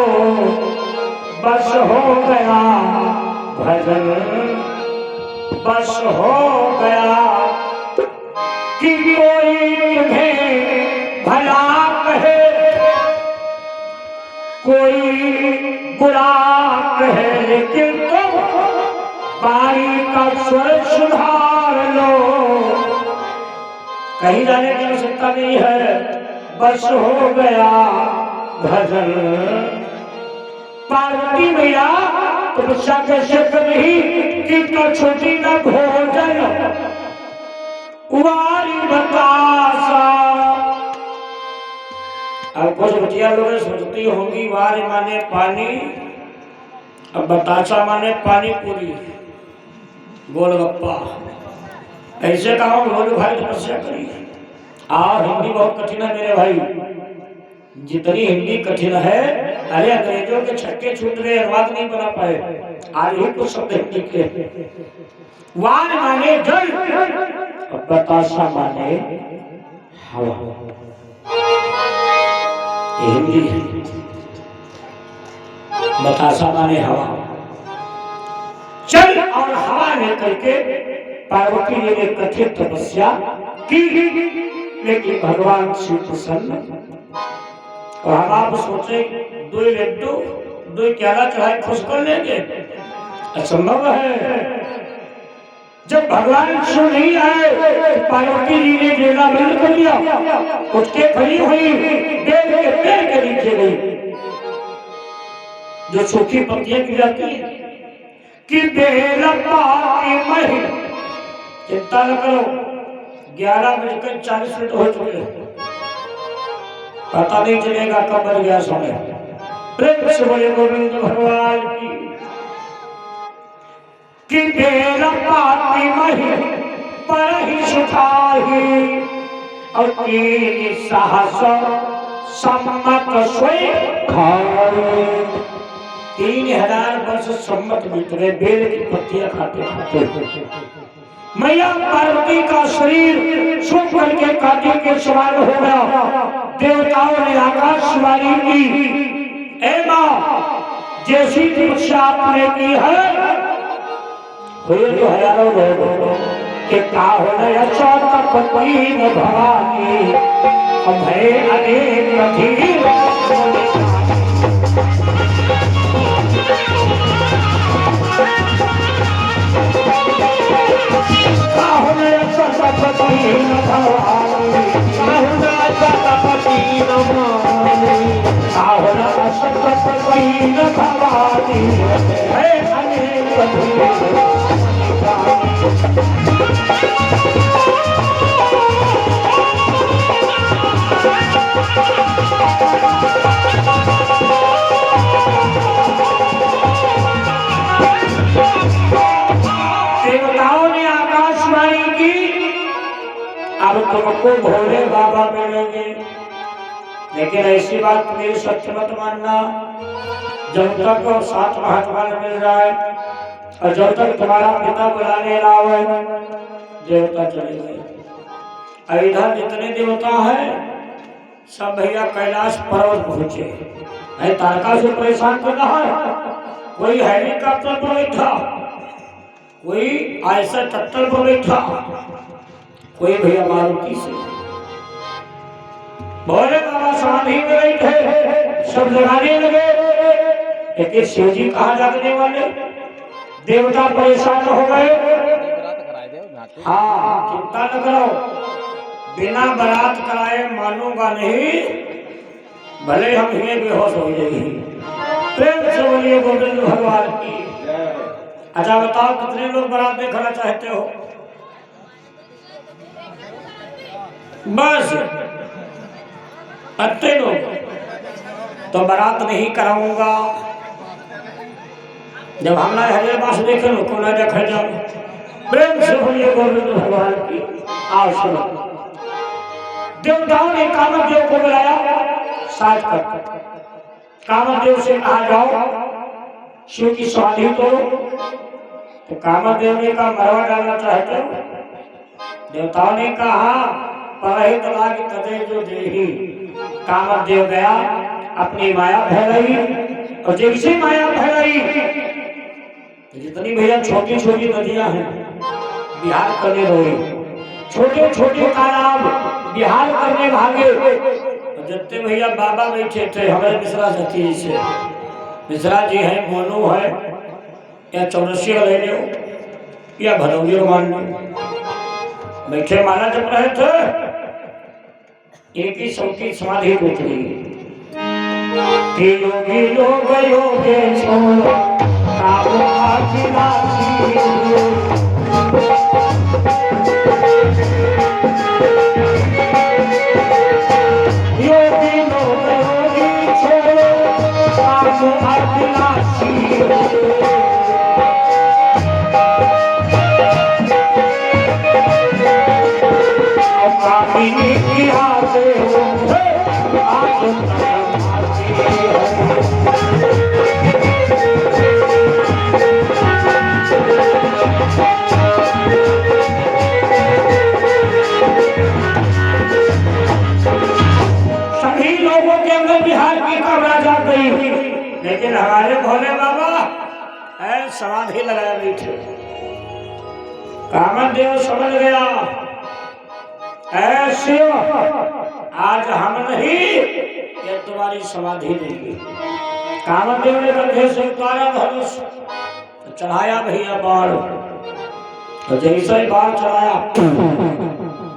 बस हो गया भजन, बस हो गया कि कोई तुम्हें भला कहे कोई बुरा कहे लेकिन तुम बारी का स्वर सुधार लो। कहीं जाने की आवश्यकता नहीं है, बस हो गया भजन। पार्वती मैया तपस्या कैसे कर रही कि छोटी न भोजन वारी बतासा। अब कुछ बच्चियां लोग सोचती होंगी वारी माने पानी अब बतासा माने पानी पूरी गोलगप्पा। ऐसे कहा बोलो भाई तपस्या करी। हिंदी बहुत कठिन है मेरे भाई। जितनी हिंदी कठिन है, अरे अंग्रेजों के छक्के छूट गए, अनुवाद नहीं बना पाए। आज ही कुछ शब्द हिंदी के, वान माने जल और बतासा माने हवा, ये हिंदी है। बतासा माने हवा, जल और हवा लेकर के पार्वती जी ने कठिन तपस्या की, लेकिन भगवान शिव प्रसन्न। और हम आप सोचे दो लड्डू दो केला चढ़ाए खुश कर लेंगे, असंभव है। जब भगवान शिव नहीं आए तो पार्वती जी ने जेला बंद कर दिया, उसके खड़ी हुई बेल के पेड़ के नीचे गई, जो सूखी पत्तियां गिर जाती है कि बेल पाती मही। चिंता न करो, 11:40 हो चुके हैं, पता नहीं चलेगा कब बन गया समय। प्रेम से बोले गोविंद भगवान की बेल पाती मही पर ही सुखाही, और 3 सहस सम्मत सोई खाए। 3000 वर्ष सम्मत बीत गए बेल की पत्तियां खाते खाते। मैया पार्वती का शरीर सूख करके कांटे के समान हो गया। देवताओं ने आकाशवाणी की, ऐ मां जैसी तपस्या आपने की है, हुए तो हजारों लोग के का हो गया तपती न भवानी, अब है अनेक कठिन। अब तुमको भोले बाबा मिलेंगे, लेकिन ऐसी बात मेरी सत्य मत मानना, जब तक 7 महात्मा न मिल जाए और जब तक तुम्हारा पिता बुलाने ना आए, देवता चले गए। इधर जितने देवता हैं सब भैया कैलाश पर्वत पहुंचे है, तारका से परेशान कर रहा है। कोई हेलीकॉप्टर पर बैठा, कोई ऐसा टट्टर पर बैठा, कोई भैया मारुति से। भोले बाबा समाधि में बैठे, सब जगाने लगे, लेकिन शिव जी कहाँ जागने वाले, देवता परेशान हो गए। हाँ चिंता न करो, बिना बारात कराए मानूंगा नहीं, भले हम ही बेहोश हो जाएंगे। प्रेम से बोलिए गोविंद भगवान की। अच्छा बताओ कितने लोग बारात देखना चाहते हो? बस पत्ते लोग तो बारात नहीं कराऊंगा। जब हमने हरिबास देखे लो को ना देखा जाओ। प्रेम से बोलिए गोविंद भगवान की। आओ सुनो, देवताओं ने कामदेव को बुलाया, साथ कर कामदेव से कहा जाओ शिव की समाधि तोड़ो। तो कामदेव ने कहा मरवा डालना चाहते हो? देवताओं ने कहा परहित लागी तदे जो देही। कामदेव गया, अपनी माया फैलाई, और जैसे माया फैलाई जितनी भैया छोटी छोटी नदियां हैं बिहार करने रोए, छोटे छोटे तालाब बिहार करने भागे। जितने भैया बाबा बैठे थे हमारे मिश्रा सती से, मिश्रा जी है, मोनू है, या चौरसिया ले लो या भदौली मान लो, बैठे माला जप रहे थे। एक ही सबकी समाधि टूट गई। योगी लोग योगेश्वर की सभी लोगों के अंदर बिहार की कब्र जा गई, लेकिन हमारे भोले बाबा समाधि लगाए बैठे। कामदेव समझ गया ऐसे आज हम नहीं, ये तुम्हारी समाधि नहीं। कामदेव ने कंधे से उतारा धनुष, चढ़ाया भैया बाण, तो जैसे ही बाण चढ़ाया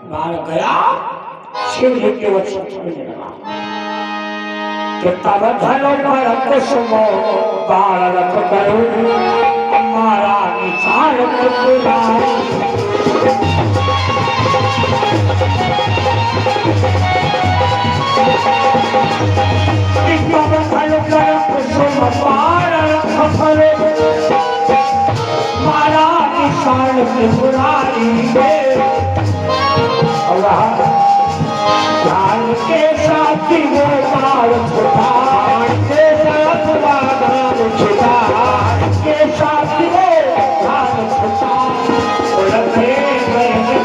बाण गया शिव जी के वचन सुनने लगा कि तब धनो पर कुसुमो बाण रख करो हमारा निशान बुलाई। तब धनो पर कुसुम बाण रख करो हमारा निशान बुलाई। ज्ञान के साथ वो बाल छुटा के साथ बादाम छुटा के साथ वो बाल छुटा रखे मैंने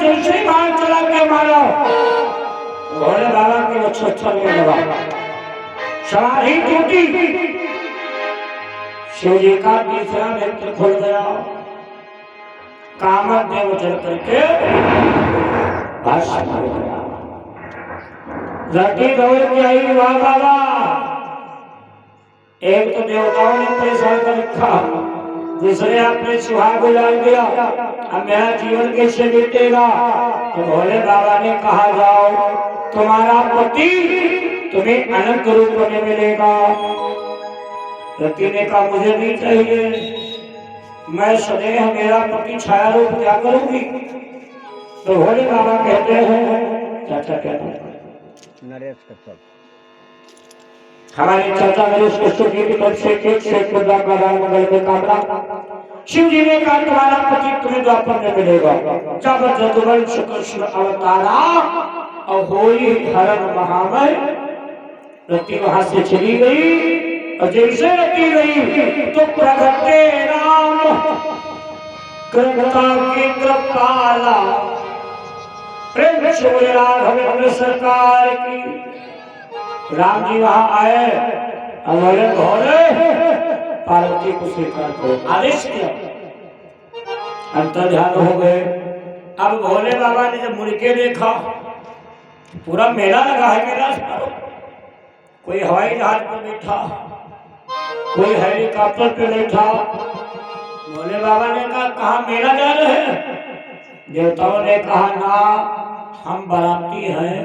जैसे बाण चला के मारा भोले बाबा के अच्छा लगा, समाधि टूटी। शिव जी का तीसरा नेत्र खुल गया। कामदेव चल करके भाषण हो गया। लड़की दौड़ के आई, वाह बाबा, एक तो देवताओं ने परेशान कर रखा, दूसरे आपने सुहाग उजाड़ दिया, अब मेरा जीवन कैसे बीतेगा। तो भोले बाबा ने कहा जाओ तुम्हारा पति तुम्हें अनंत रूप में मिलेगा। रति ने कहा मुझे नहीं चाहिए, मैं सदैव मेरा पति छाया रूप क्या करूंगी। तो भोले बाबा कहते हैं चाचा कहते हैं नरेश कश्यप, हमारे चाचा नरेश कश्यप जी की तरफ से एक से मंगल में कामना। शिव जी ने कहा तुम्हारा पति तुम्हें द्वापर में मिलेगा। जब जदुवंश कृष्ण अवतारा और होई हरण महामय। रति वहां से चली गई और जैसे रति गई तो प्रगटे राम कृपा की कृपाला। प्रेम से राघव सरकार की। राम जी वहां आए, हमारे भोले पार्वती को स्वीकार करो आदेश किया। अंतर ध्यान हो गए। अब भोले बाबा ने जब मुड़ के देखा पूरा मेला लगा है कैलाश पर, कोई हवाई जहाज पर बैठा, कोई हेलीकॉप्टर पे बैठा। भोले बाबा ने कहा कहाँ मेला जा रहे हैं। देवताओं ने कहा ना हम बाराती हैं।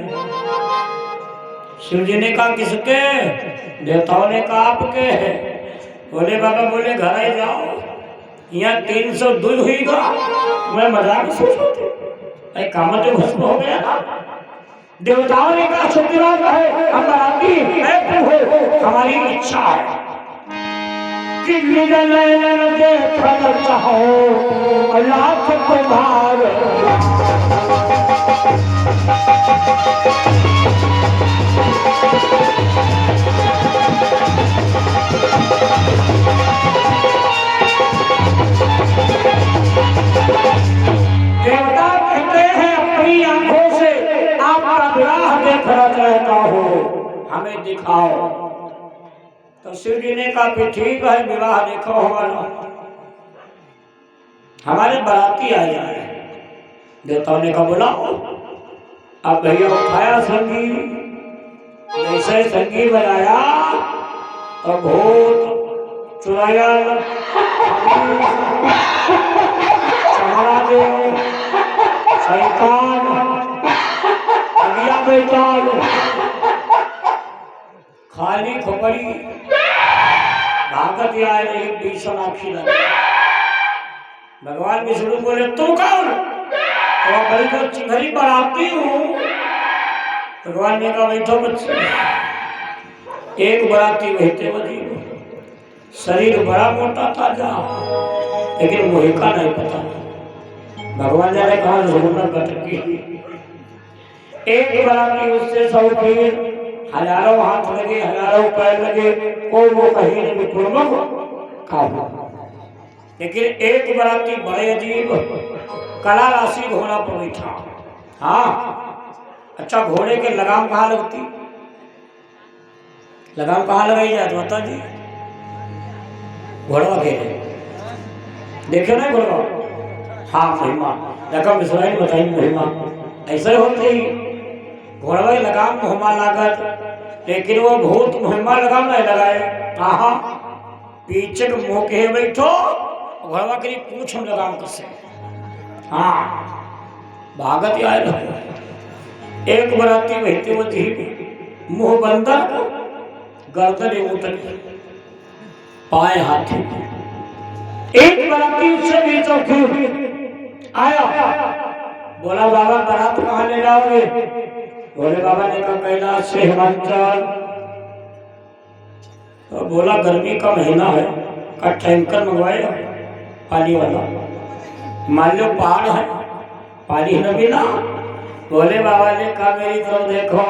शिव जी ने कहा किसके। देवताओं ने कहा आपके। भोले बाबा बोले घर ही जाओ, यहाँ 300 दूर हुईगा। मैं मजाक सोच रही काम तो भस्म हो गया। देवताओं ने कहा सत्यवान है हम बाराती हैं, हमारी इच्छा है कि देखना चाहो लाख तुम्हारे। देवता कहते हैं अपनी आंखों से आपका विवाह देखना चाहता हो, हमें दिखाओ। तो शिव जी ने कहा कि ठीक है विवाह देखो हमारा, हमारे बाराती आए हैं। देवताओं ने कहा बुलाओ। अब भैया उठाया संगी, जैसे संगी बनाया तो भूत चुड़ैल महादेव शैतान अगिया बैताल खाली खोपड़ी भागत आए एक भीषण आखी लगे। भगवान विष्णु बोले तुम कौन? तो भाई तो चिंगरी बनाती हूँ। भगवान ने कहा बैठो बच्चे। एक बराती बहते बजी, शरीर बड़ा मोटा ताजा, लेकिन मुझे का नहीं पता। भगवान ने कहा झूमना भटकी। एक बराती उससे सौ फिर हजारों हाथ लगे, हजारों पैर लगे, को वो कहीं ने विक्रमक काबू। लेकिन एक बराती बड़े अजीब कला राशि घोड़ा पर बैठा। हाँ, अच्छा घोड़े के लगाम कहाँ लगती? लगाम कहाँ लगाई जाती बता जी? घोड़ा के देखे ना घोड़ा? हाँ महिमा रकम विश्वास बताई महिमा ऐसे होते ही घोड़ा के लगाम मुहम्मा लागत, लेकिन वो भूत मुहम्मा लगाम नहीं लगाए। कहा पीछे के मुंह के बैठो घोड़ा के पूछ हम लगाम कसे। हाँ भागत आए एक बराती बहती बची मुंह बंदर गर्दन उतरी पाए हाथी। एक बराती उससे भी चौकी आया, बोला बाबा बारात कहाँ ले जाओगे? बोले बाबा ने कहा कैलाश से हिमाचल। तो बोला गर्मी का महीना है, का टैंकर मंगवाएगा पानी वाला, मान लो पहाड़ है पानी न मिला। बोले बाबा ने कहा मेरी तरफ देखो।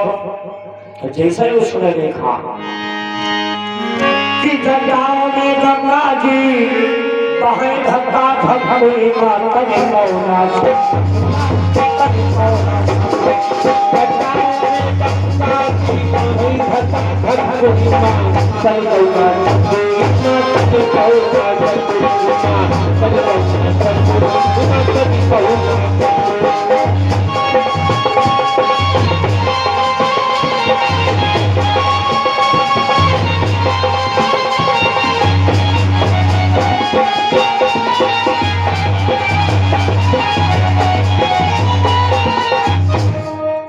तो जैसे ही उसने देखा कि जटाओं में गंगा जी बहे धक्का धक्की माता ने मौना से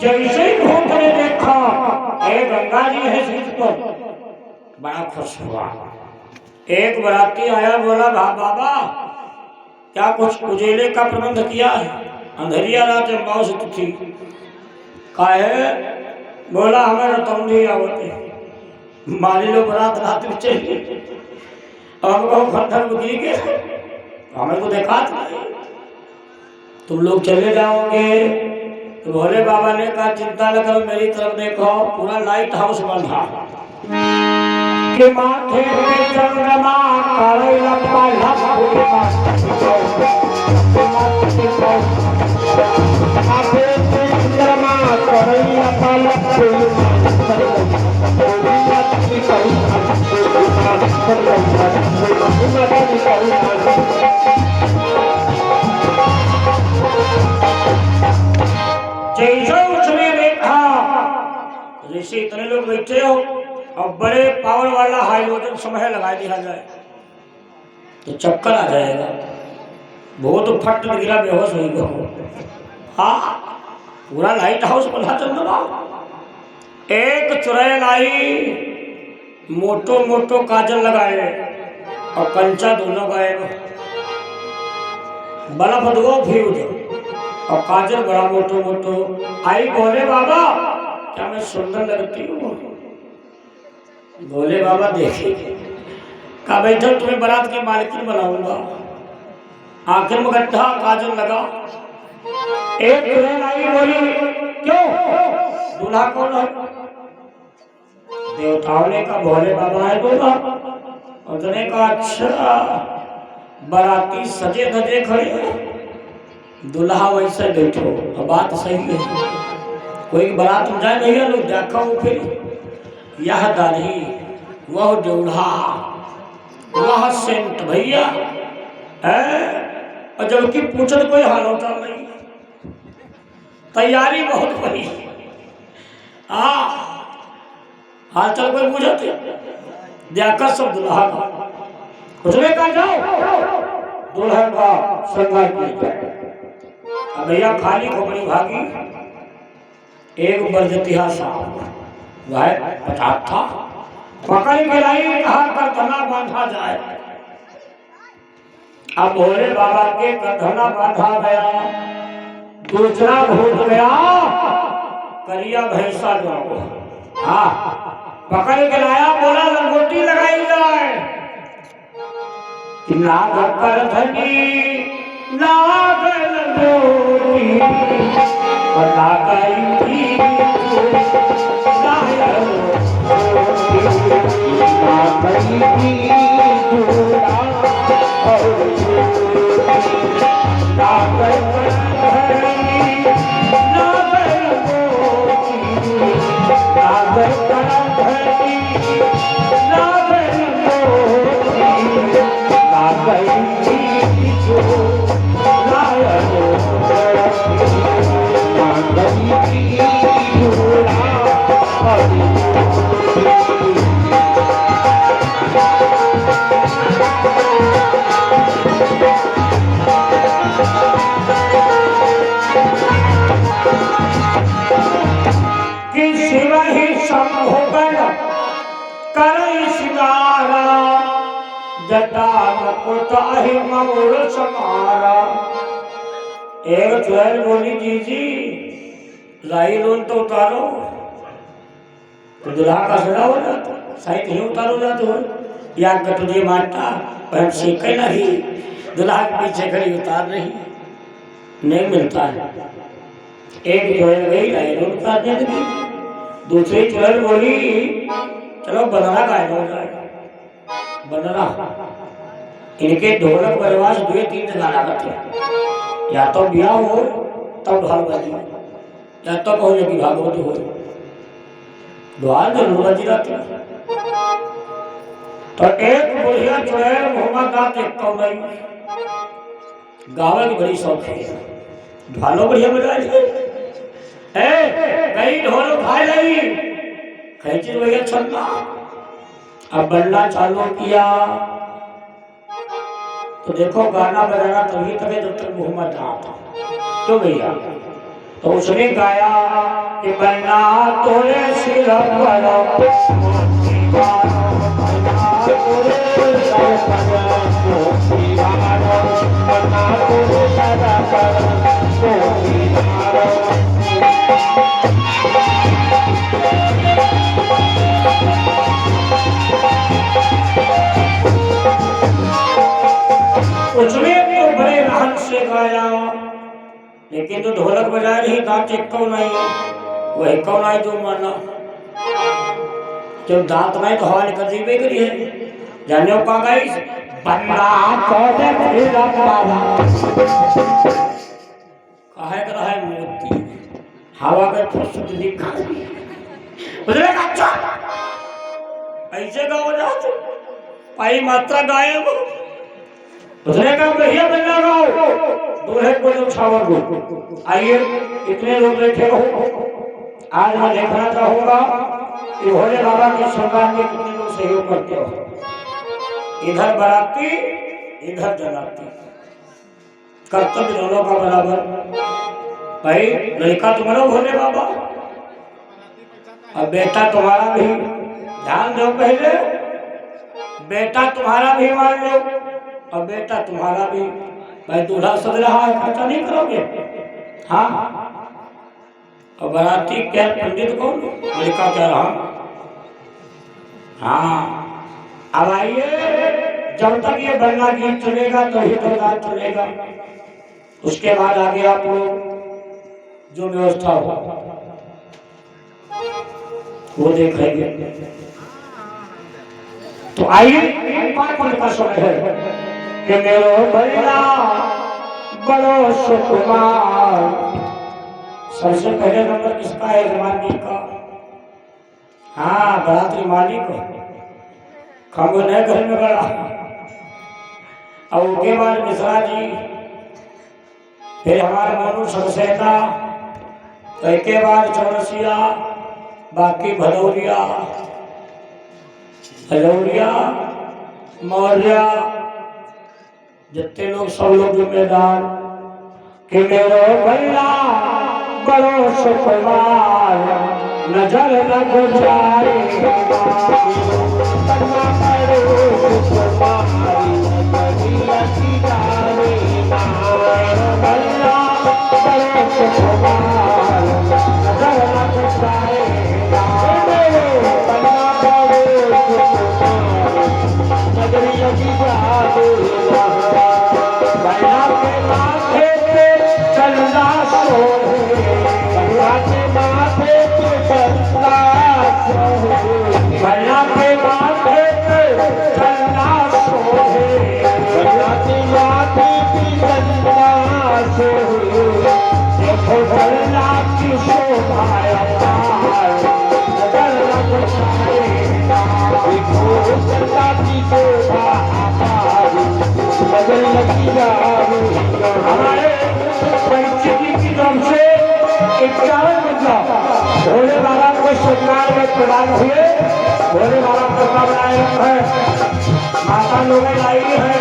जैसे ही भूत ने देखा गंगा जी है शीश पर, बड़ा खुश हुआ। एक बराती आया, बोला बाबा क्या कुछ उजेले का प्रबंध किया है? अंधेरिया रात अम्बाओ से थी काहे? बोला हमें रतौंधी आवते माली लो बरात रात में चाहिए, हमको खंडर बुकी के हमें तो देखा नहीं, तुम लोग चले जाओगे। तो भोले बाबा ने कहा चिंता न करो मेरी तरफ देखो, पूरा लाइट हाउस बंधा के माथे पे चंद्रमा करे लपा लप माथे पे चंद्रमा करे लपा जैसे उसने देखा जैसे इतने लोग बैठे हो और बड़े पावर वाला हाइड्रोजन समय लगा दिया जाए तो चक्कर आ जाएगा, बहुत फट गिरा बेहोश हो गया। हाँ पूरा लाइट हाउस बना चंद्रमा। एक चुड़ैल आई, मोटो मोटो काजल लगाए और कंचा दोनों गायब, बल्ब दो फ्यूज और काजल बड़ा मोटो मोटो आई। बोले बाबा क्या मैं सुंदर लगती हूँ? बोले बाबा देखिए, कहा बैठो तुम्हें बारात के मालिकिन बनाऊंगा। आखिर में गड्ढा काजल लगा। एक दुल्हन आई, बोली क्यों दूल्हा कौन है? देवताओं ने कहा भोले बाबा है दूल्हा। उसने कहा अच्छा बाराती सजे धजे खड़े हैं, दूल्हा वैसे बैठो। अब बात सही है, कोई बारात में जाए नहीं लोग देखा फिर यह दाढ़ी वह जोड़ा वह सेंट भैया है, और जबकि पूछने कोई हाल होता नहीं, तैयारी बहुत बड़ी। हाल चल कोई पूछते देखा सब दूल्हा का, उसने कहा जाओ दूल्हा का श्रृंगार किया। भैया खाली खोपड़ी भागी, एक बरजतिहा साहब वह 50 था, पकड़ के लाई, कहा करधना बांधा जाए। अब भोले बाबा के करधना बांधा गया, दूसरा भूत गया करिया भैंसा जो, हाँ पकड़ के लाया, बोला लंगोटी लगाई जाए। नाग करधनी नाग लंगोटी और नागाई थी एक ज्वेल बोली जी लाई लोन तो उतारो, तो दुल्हा का सड़ा हो जाता, साइड ही उतारो जाते हो या तुझे मारता पर सीखे नहीं, दुल्हा के पीछे खड़ी उतार रही नहीं मिलता है। एक ज्वेल गई लाई लोन उतारने लगी, दूसरी ज्वेल बोली चलो बनरा गायब हो जाए। बनरा इनके ढोलक बरवास 2-3 जगह लागत है, या तो ब्याह हो तब ढोल बजी, या तो कहो कि भागवत हो ढोल जरूर बजी रहती। तो एक बुढ़िया जो है मोहम्मद दांत एक तो नहीं गावे की बड़ी शौक है, ढोलो बढ़िया बजाई कहीं ढोल उठाए नहीं कहीं चीज भैया छलना। अब बनना चालू किया तो देखो गाना बजाना तभी तक जब तक मोहम्मद ना आता, क्यों भैया? तो उसने गाया कि बनना तोरे सिर पर उसने तो बड़े रहन से गाया, लेकिन तो ढोलक बजा रही दांत एक कौन नहीं, वही कौन आई जो माना जब दांत नहीं तो हवा निकल जीवे करी है। जाने का गाइस बन्ना कोडे मेरा बाबा काहे कर रहा है मोती हवा में फुसुक लिखा उधर का अच्छा ऐसे गाओ जाओ पाई मात्रा गायब उसने कहा भैया बनना गाओ दूल्हे को जो छावर को आइए इतने लोग बैठे हो, आज मैं देखना चाहूंगा कि भोले बाबा के सरकार में कितने लोग सहयोग करते हो। इधर बराती इधर जलाती, कर्तव्य दोनों का बराबर। भाई लड़का तुम्हारा भोले बाबा और बेटा तुम्हारा भी, ध्यान दो पहले बेटा तुम्हारा भी मान लो और बेटा तुम्हारा भी। भाई दूल्हा सज रहा है, खर्चा नहीं करोगे? हाँ। और बराती क्या पंडित कौन, लड़का क्या रहा? हाँ। अब आइए, जब तक ये बनना गीत चलेगा तो ही तो नाच चलेगा, उसके बाद आगे आप लोग जो व्यवस्था हो वो देखेंगे। तो आइए का समय है कि मेरो भैया बड़ो सुकुमार। सबसे पहले नंबर किसका है? जवानी का। हाँ, बरातरी मालिक खामो नए घर में बड़ा, और उसके बाद मिश्रा जी, फिर हमारे मोनू सरसेना, तो एक के बाद चौरसिया, बाकी भदौरिया हजौरिया मौर्य, जितने लोग सब लोग जिम्मेदार कि मेरो भैया बड़ो सुकुमार। नजर लग जाए कन्ना करो तुम्हारी नजरिया की जावे भैया करो सुकुमार नजर लग जाए कन्ना करो तुम्हारी नजरिया की जावे भैया के माथे पे चलना सोहे भैया के माथे पे चलना सोहे भैया के माथे पे चलना सोहे भैया के माथे पे चलना सोहे देखो भैया की शोभा अपार नजर लग जाए देखो चलता की शोभा अपार नजर लगी जावे हमारे परिचिति की तरफ से 51 मतलब भोले बाबा को सरकार में प्रदान हुए भोले बाबा कृपा बनाए है माता लोग लाई है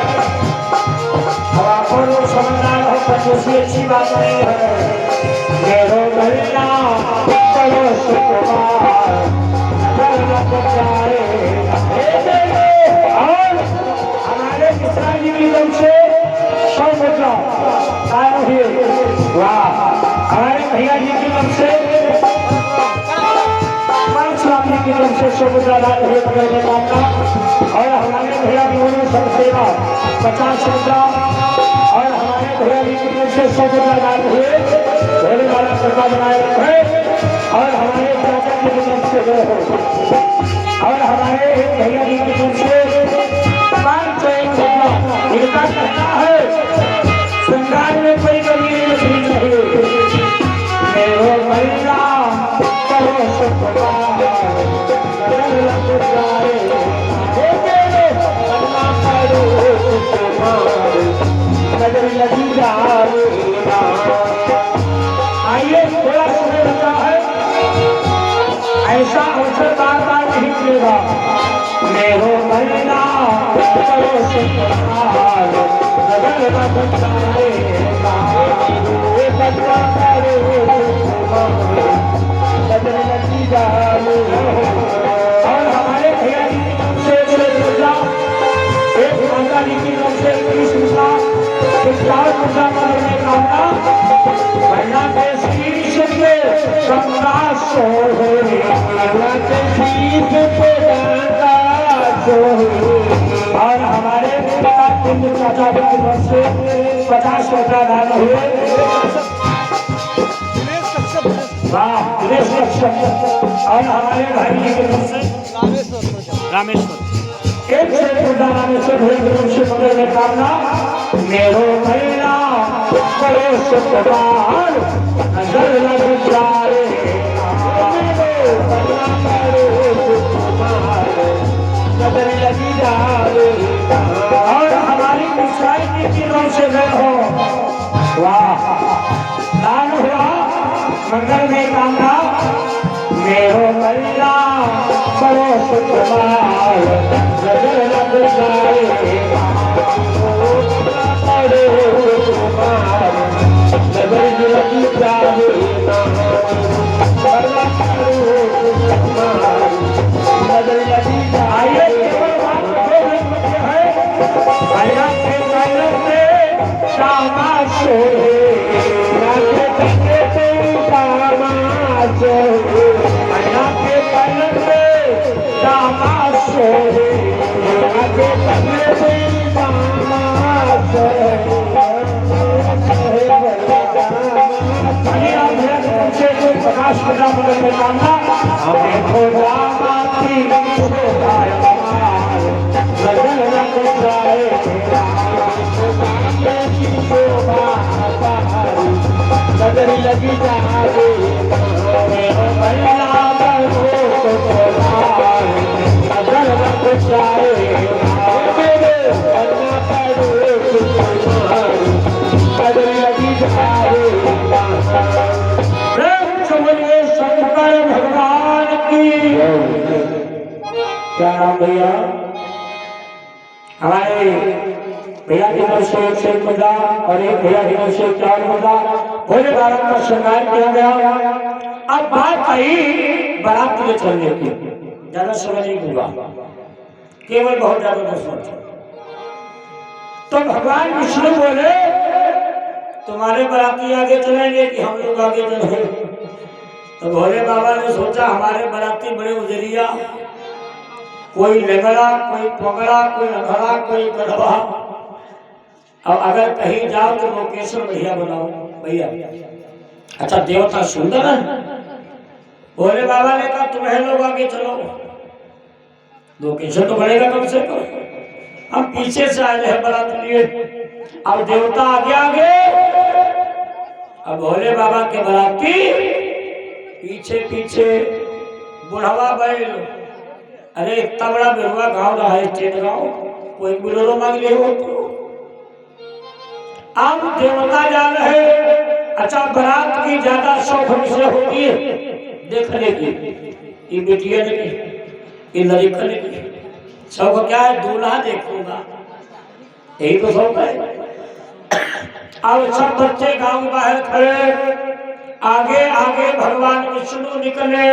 अब आपको लोग समझदार हो पर दूसरी अच्छी बात नहीं है मेरो भैया करो सुकुमार नजर लग जाए और हमारे मिश्रा जी की तरफ से 100 मुद्रा दान हुए वाह हमारे भैया जी की तरफ से 5 लाख की तरफ से 100 मुद्रा दान हुए बगैर मामला और हमारे भैया की ओर से सेवा 50 मुद्रा और हमारे भैया जी की तरफ से 100 मुद्रा दान हुए भोले वाला कृपा बनाए रखे और हमारे चाचा जी की तरफ से और हमारे भैया जी की तरफ से 5 मुद्रा इनका कहना है श्रृंगार में कोई कमी नहीं चाहिए मेरो भैया करो सुकुमार नजर लग जाए कन्ना करो तुम्हारी नजर लगी जावे आइए थोड़ा समय बचा है ऐसा अवसर बार बार नहीं मिलेगा मेरो भैया करो सुकुमार नजर लग जाए कन्ना करो तुम्हारी नजर लगी जावे और हमारे भैया जी से मुद्रा एक माता जी की तरफ से 30 मुद्रा 4 मुद्रा करने कामना भैया के शीश पे गंगा सोहे भैया के शीश पे गंगा सोहे और हमारे पिता कुंज चाचा जी की तरफ से 50 मुद्रा दान हुए वाह दिनेश कश्यप और हमारे भाई जी की तरफ से रामेश्वर एक से मुद्दा रामेश्वर भैया की तरफ से मंगल में कामना मेरो भैया करो सुकुमार नजर लग जाए कन्ना करो तुम्हारी नजर लगी जावे और हमारी मिसाई की तरफ से गए हो वाह दान हुआ मंगल में कामना मेरो भैया करो सुकुमार नजर लग जाए नजर लगी जावे कन्ना करो तुम्हारी नजर लगी आइए जावे केवल बात दो मिनट में है भैया के पैर पे श्यामा सोहे राधे कन्ने पे कामाचो भैया के पैर पे श्यामा सोहे राधे कन्ने पे कामाचो भैया भैया की तरफ से कोई 50 मुद्रा मंगल में कामना हमें खोजा माती शोभा अपार नजर लग जाए नजर लगी जावे मेरो भैया करो सुकुमार नजर लग जाए कन्ना करो तुम्हारी नजर लगी जावे प्रेम से बोलिए शंकर भगवान की क्या नाम भैया हमारे भैया की तरफ से 1 मुद्दा और एक भैया की तरफ से 4 मुद्दा भोले बाबा का श्रृंगार किया गया। अब बात आई बारात के लिए चलने की, ज्यादा समय नहीं हुआ, केवल बहुत ज्यादा दुश्मन थे। तो भगवान विष्णु बोले तुम्हारे बाराती आगे चलेंगे कि हम लोग आगे चलेंगे? तो भोले बाबा ने सोचा हमारे बाराती बड़े उजरिया, कोई लेगड़ा, कोई पगड़ा, कोई अधड़ा, कोई गधवा, और अगर कहीं जाओ तो लोकेशन बढ़िया बनाओ भैया। अच्छा देवता सुंदर है। भोले बाबा ने कहा तुम्हें लोग आगे चलो, लोकेशन तो बढ़ेगा कम से कम, हम पीछे से आए हैं बारात लिए, अब देवता आगे आगे, अब भोले बाबा के बाराती पीछे पीछे। बुढ़वा बैल, अरे इतना बड़ा बिरुआ गाँव रहा है, स्टेट गाँव, कोई बुलेरो मांग ले हो तो। अब देवता जा रहे। अच्छा बारात की ज्यादा शौक हमसे होती है देखने की, ये बेटियां ने की, ये लड़का ने की। शौक क्या है? दूल्हा देखूंगा, यही तो शौक है। अब सब बच्चे गांव बाहर खड़े, आगे आगे भगवान विष्णु निकले।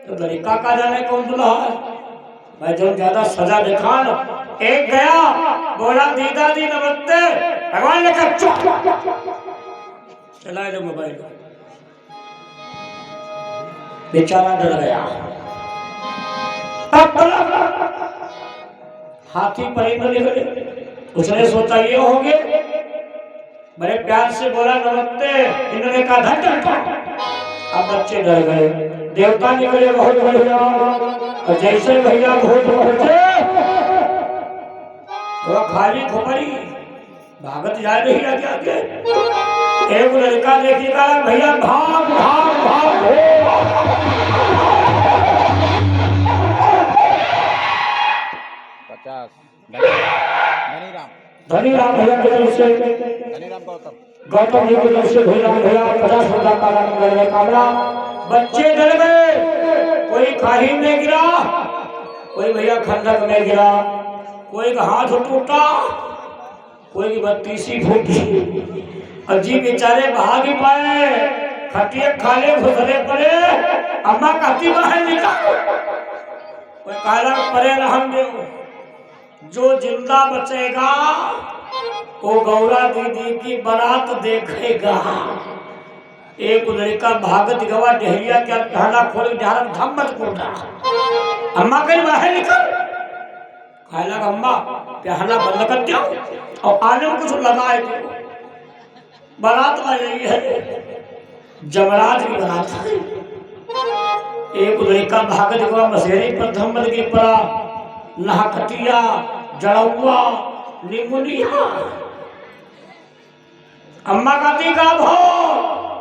तो लड़का का जाने कौन दूल्हा है भाई, जो ज्यादा सजा दिखा ना। एक गया बोला दीदा दी नमस्ते, भगवान ने कहा चुप, चला लो मोबाइल। बेचारा डर गया। हाथी परिंदे निकले, उसने सोचा ये होंगे, बड़े प्यार से बोला नमस्ते, इन्होंने कहा धन। अब बच्चे डर गए। देवता निकले बहुत बढ़िया, और जैसे भैया बहुत पहुंचे तो खाली खोपड़ी भागत जाए नहीं आगे आगे। एक लड़का देखिएगा भैया भाग भाग भाग हो। 50 धनीराम भैया की तरफ से, गौतम जी की तरफ से भैया 50 रुपया का रंग कामड़ा। बच्चे डर गए, कोई खाही में गिरा, कोई भैया खंडक में गिरा, कोई का हाथ टूटा, कोई की बत्तीसी फूटी। अजीब बेचारे भाग ही पाए, खटिया खाले घुसरे पड़े। अम्मा कहती बाहर निकल, कोई कहला परे रहम दे, जो जिंदा बचेगा वो गौरा दीदी की बारात देखेगा। एक लड़का भागत गवा डहरिया क्या ढाला खोल ढाला धम्मत कोटा। अम्मा कहीं बाहर निकल, कहला अम्मा प्याला बंद कर दिया और आने में कुछ लगाए तो बारात आ रही है, जमराज की बारात है। एक लड़का भागत गवा मशहरी पर धम्मत के पड़ा, नहकटिया जड़ौआ निमुनिया। अम्मा कहती का भो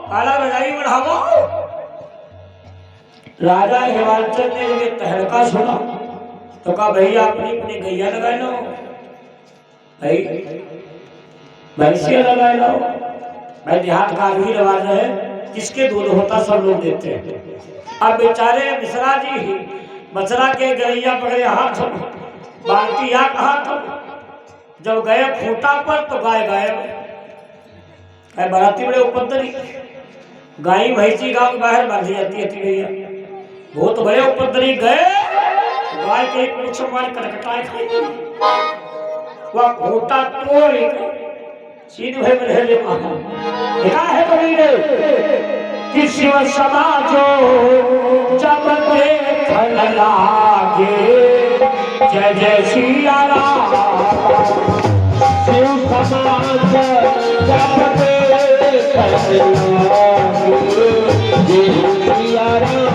काला रजाई बढ़ावो। राजा हिमाचल ने ये तहलका सुना तो कहा भैया अपनी अपनी गैया लगाए लो, भाई भैंसिया लगाए लो। भाई देहात का भी रिवाज है, किसके दूध होता सब लोग देते हैं। अब बेचारे मिश्रा जी ही बछड़ा के गैया पकड़े हाथ, बाल्टी या कहा तो जब गए खूंटा पर तो गाय गायब। बाराती बड़े उपद्रवी, गाय भैंसी गांव के बाहर बांधी जाती है गैया, बहुत बड़े उपद्रवी गए, गाय के एक पूछ मार कटकटाए खाई, वह खूंटा तोड़ सीधे भय में ले मारा। क्या है कबीरे कि शिव समाजो जब देखन लागे, जय जय सिया राम। शिव समाज जब देखन लागे, जय सिया राम।